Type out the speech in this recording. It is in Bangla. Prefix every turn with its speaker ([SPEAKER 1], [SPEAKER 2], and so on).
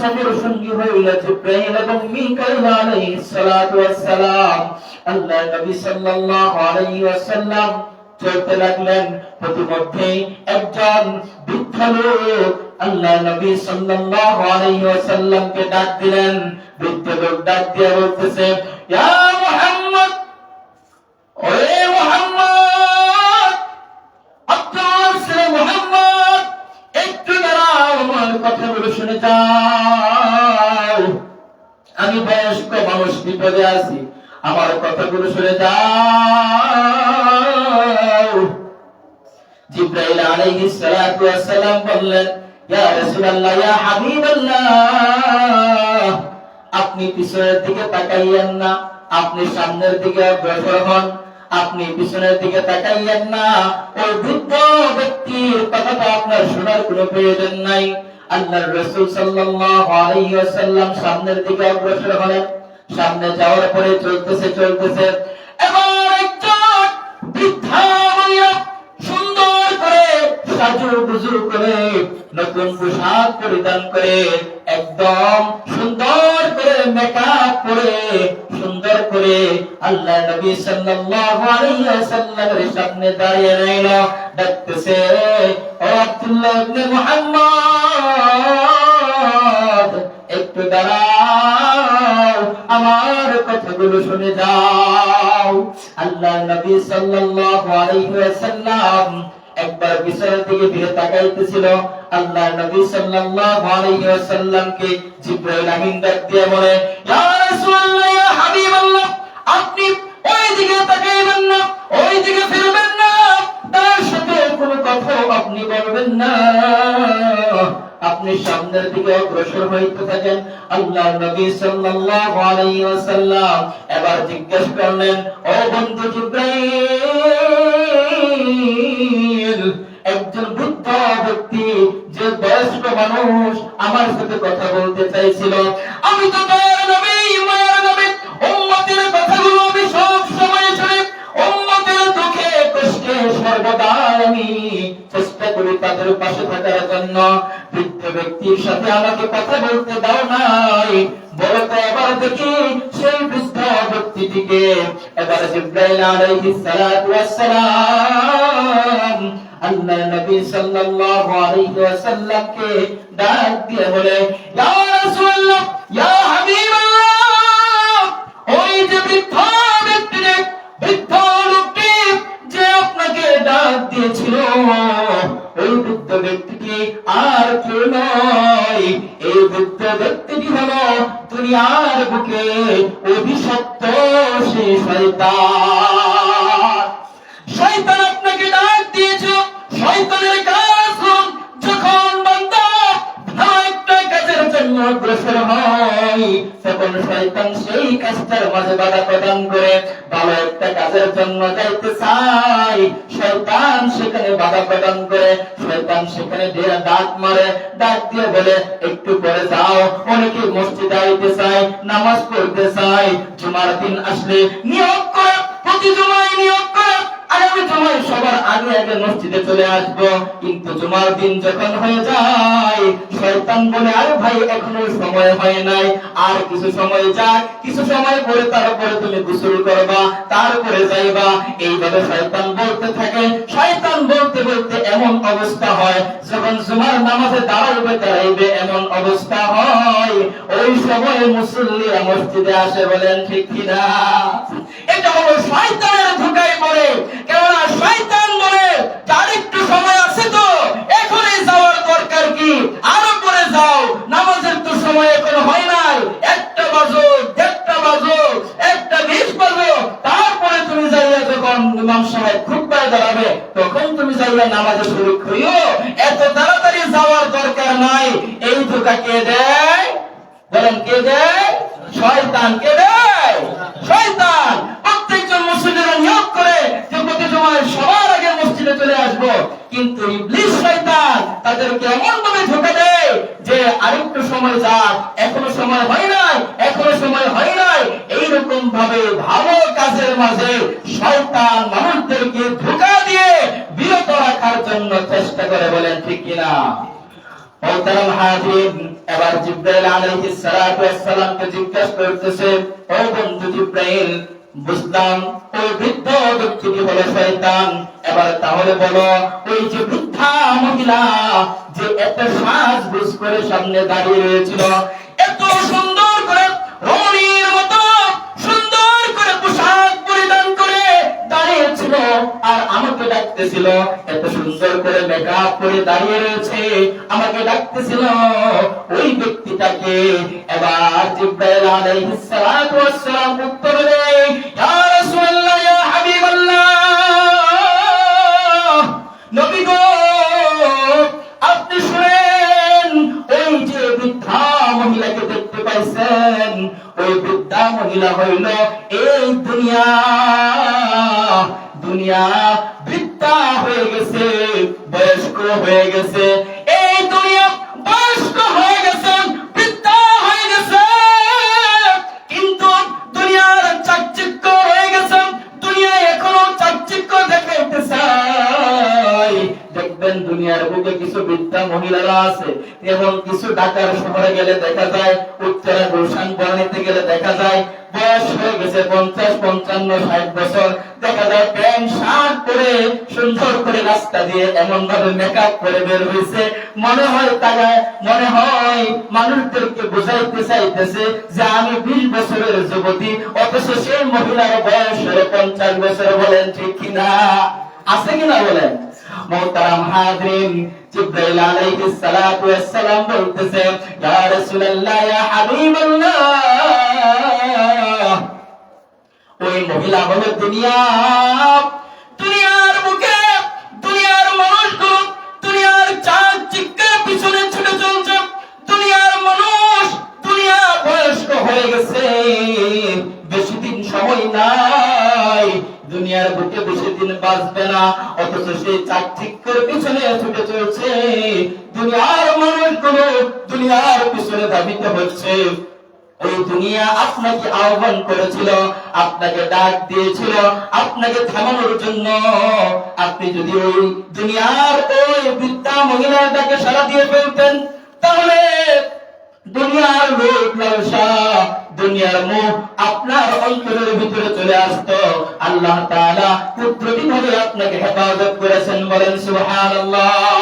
[SPEAKER 1] সফর সঙ্গী হইল জিবরাইল এবং মিকাইল আলাইহিস সালাতু ওয়াস সালাম। আল্লাহ নবী সাল্লাল্লাহু আলাইহি ওয়াসাল্লাম চলতে লাগলেন। প্রতিমধ্যে একজন বৃদ্ধ লোক আল্লাহ নবী সাল্লাল্লাহু আলাইহি ওয়াসাল্লামকে ডাক দিলেন। বৃদ্ধ লোক ডাক দিয়ে বলতেছে, ইয়া মুহাম্মদ, ওরে মুহাম্মদ, আপনার ছেলে মুহাম্মদ, একটু দাঁড়াও, আমার কথাগুলো শুনে যাও। আমি বয়স্ক মানুষ, বিপদে আছি, আমার কথাগুলো শুনে যাও। জিবরাইল আলাইহিস সালাতু ওয়াস সালাম বললেন, ইয়া রাসূলুল্লাহ, ইয়া হাবিবাল্লাহ, আপনি পিছনের দিকে তাকাইয়েন না, আপনি সামনের দিকে অগ্রসর হন। আপনি পিছনের দিকে তাকাইয়েন না, ওই বৃদ্ধ ব্যক্তির কথাটা আপনার শোনার কোনো প্রয়োজন নাই। আল্লাহর রাসূল সাল্লাল্লাহু আলাইহি ওয়াসাল্লাম সামনের দিকে অগ্রসর হলেন। সামনে যাওয়ার পরে চলতেছে এবার একজন বৃদ্ধা মহিলা সুন্দর করে সাজুগুজু করে, নতুন পোশাক পরিধান করে, একদম সুন্দর করে মেকআপ করে, সুন্দর করে আল্লাহ নবী সাল্লাল্লাহু আলাইহি ওয়াসাল্লামের সামনে দাঁড়িয়ে রইল। ডাকতেছে, ও আব্দুল্লাহ ইবনে মুহাম্মদ, একটু দাঁড়াও, আমার কথাগুলো শুনে যাও। আল্লাহ নবী সাল্লাল্লাহু আলাইহি ওয়াসাল্লাম একবার পিছনের দিকে ফিরে তাকাইতেছিল। আল্লাহ নবী সাল্লাল্লাহু আলাইহি ওয়াসাল্লামকে জিবরাইল আমিন ডাক দিয়ে বলে, ইয়া রাসূলুল্লাহ, ইয়া হাবিবাল্লাহ, আপনি ওই দিকে তাকাইবেন না, ওই দিকে ফিরবেন না, তার সাথে কোনো কথা আপনি বলবেন না, আপনি সামনের দিকে অগ্রসর হইতে থাকেন। আল্লাহ নবী সাল্লাল্লাহু আলাইহি ওয়াসাল্লাম এবার জিজ্ঞেস করলেন, ও বন্ধু জিবরাইল, একজন বৃদ্ধ ব্যক্তি যে বয়স্ক মানুষ আমার সাথে কথা বলতে চাইছিল, আমি তো তার নবী, মায়ের নবী, উম্মতের কথাগুলো আমি সব সময় শুনি, উম্মতের দুঃখে কষ্টে সর্বদা আমি চেষ্টা করি তাদের পাশে থাকার জন্য। বৃদ্ধ ব্যক্তির সাথে আমাকে কথা বলতে দাও নাই, বলতে এবার দেখি সেই বৃদ্ধ ব্যক্তিটিকে। এবার জিবরাইল আলাইহিস সালাতু ওয়াস সালাম আল্লাহ নবী সাল্লাল্লাহু আলাইহি ওয়াসাল্লামকে ডাক দিয়ে বলে, ইয়া রাসূলুল্লাহ, ইয়া হাবিবাল্লাহ, ওই যে বৃদ্ধ ব্যক্তি, বৃদ্ধ লোকটি যে আপনাকে ডাক দিয়েছিল, ওই বৃদ্ধ ব্যক্তিটি আর কেউ নয়, এই বৃদ্ধ ব্যক্তিটি হলো দুনিয়ার বুকে অভিশপ্ত সেই শয়তান। শয়তান আপনাকে ডাক দিয়েছে। শয়তানের কাজ যখন বান্দা ভালো একটা কাজের জন্য অগ্রসর হয়, তখন শয়তান সেই কাজটার মাঝে বাধা প্রদান করে। ভালো একটা কাজের জন্য যাইতে চাই, শয়তান সেখানে বাধা প্রদান করে, শয়তান সেখানে ডাক মারে, ডাক দিয়ে বলে, একটু পরে যাও। অনেকে মসজিদে আইতে চায়, নামাজ পড়তে চায়, জুমার দিন আসলে নিয়োগ করে, প্রতি জুমায় নিয়োগ করে, আগামী জুমায় সবার আগে আগে মসজিদে চলে আসবো। কিন্তু জুমার দিন যখন হয়ে যায়, শয়তান বলে, আরে ভাই এখনো সময় হয় নাই, আর কিছু সময় যাক, কিছু সময় পরে তারপরে তুমি গোসল করবা, তারপরে যাইবা। এইভাবে শয়তান বলতে থাকে। শয়তান বলতে বলতে এমন অবস্থা হয়, যখন জুমার নামাজে দাঁড়াইবে এমন অবস্থা হয়, ওই সময় মুসল্লিরা মসজিদে আসে। বলেন ঠিক কিনা? এটা হলো শয়তানের ধোঁকায় পড়ে। কেননা শয়তান বলে, তার একটু সময় আছে তো, এখনই যাওয়ার দরকার কি, আরো পরে যাও, নামাজের তো সময় এখনো হয় নাই, 1টা বাজো, 1:30 বাজো, 1:20 বাজো, তারপরে তুমি যাইয়া যখন ইমাম সাহেব খুতবায় দাঁড়াবে, তখন তুমি যাইয়া নামাজে শরীক হইও, এত তাড়াতাড়ি যাওয়ার দরকার নাই। এই ধোঁকা কে দেয়? বলেন কে দেয়? শয়তান। কে দেয়? শয়তান। প্রত্যেকজন মুসলিমেরা নিয়োগ করে যে প্রতি জুমায় সবার আগে মসজিদে চলে আসবো, কিন্তু ইবলিস শয়তান তাদেরকে এমন ভাবে ধোঁকা দেয় যে আরেকটু সময় যাক, এখনো সময় হয় নাই, এখনো সময় হয় নাই। এইরকম ভাবে ভালো কাজের মাঝে শয়তান মানুষদেরকে ধোঁকা দিয়ে বিরত রাখার জন্য চেষ্টা করে। বলেন ঠিক কিনা? মোহতারাম হাজির, এবার জিবরাইল আলাইহিস সালাতু ওয়াস সালামকে জিজ্ঞাসা করতেছে, ও বন্ধু জিবরাইল, বুঝলাম ওই বৃদ্ধ ব্যক্তিটি হলো শয়তান, এবার তাহলে বলো ওই যে বৃদ্ধা মহিলা যে এত সাজগোজ করে সামনে দাঁড়িয়ে রয়েছিল, এত সুন্দর করে রমণীর মতো সুন্দর করে পোশাক পরিধান করে দাঁড়িয়েছিল আর আমাকে ডাকতেছিল, এত সুন্দর করে মেকআপ করে দাঁড়িয়ে রয়েছে আমাকে ডাকতেছিল, ওই ব্যক্তিটাকে? এবার জিবরাইল আলাইহিস সালাতু ওয়াস সালাম উত্তর দেয়, ইয়া রাসূলুল্লাহ, ইয়া হাবিবাল্লাহ, নবী গো, আপনি শুনেন, ওই যে বৃদ্ধা মহিলাকে দেখতে পাইছেন, ওই বৃদ্ধা মহিলা হইল এই দুনিয়া বৃদ্ধা হয়ে গেছে, বয়স্ক হয়ে গেছে, এই দুনিয়া বয়স্ক হয়ে গেছে, বৃদ্ধা হয়ে গেছে, কিন্তু দুনিয়ার চাকচিক্য হয়ে গেছে, দুনিয়া এখনো চাকচিক্য দেখাইতে চায়। দেখবেন দুনিয়ার বুকে কিছু বৃদ্ধা মহিলারা আছে, এবং কিছু ঢাকার শহরে গেলে দেখা যায়, উত্তরা গুলশান বনানীতে গেলে দেখা যায় বয়স হয়ে গেছে 50, 55, 60 বছর, দেখা যায় প্যান্ট শার্ট পরে সুন্দর করে রাস্তা দিয়ে এমন ভাবে মেকআপ করে বের হয়েছে, মনে হয় মানুষদেরকে বোঝাইতে চাইতেছে যে আমি 20 বছরের যুবতী, অথচ সেই মহিলার বয়স হলো 50 বছর। বলেন ঠিক কিনা? আছে কিনা বলেন? মোহতারাম হাজিরিন, জিবরাইল আলাইহিস সালাতু ওয়াস সালাম বলতেছে, ইয়া রাসূলুল্লাহ, ইয়া হাবিবাল্লাহ, ওই মহিলা হলো দুনিয়ার বুকে দুনিয়ার মানুষগুলো দুনিয়ার চাকচিক্যের পিছনে ছুটে চলছে, দুনিয়ার মানুষ দুনিয়া বয়স্ক হয়ে গেছে, বেশি দিন সময় নাই, দুনিয়ার বুকে বেশি দিন বাঁচবে না, অথচ সেই চাকচিক্যের পিছনে ছুটে চলছে, দুনিয়ার মানুষগুলো দুনিয়ার পিছনে ধাবিত হচ্ছে। ওই দুনিয়া আপনাকে আহ্বান করেছিল, আপনাকে ডাক দিয়েছিল, আপনাকে থামানোর জন্য। আপনি যদি ওই দুনিয়ার ওই বৃদ্ধা মহিলার ডাকে সাড়া দিয়ে ফেলতেন, তাহলে দুনিয়ার লোভ লালসা, দুনিয়ার মোহ আপনার অন্তরের ভিতরে চলে আসতো। আল্লাহ তাআলা কুদরতি ভাবে আপনাকে হেফাজত করেছেন। বলেন সুবহানাল্লাহ।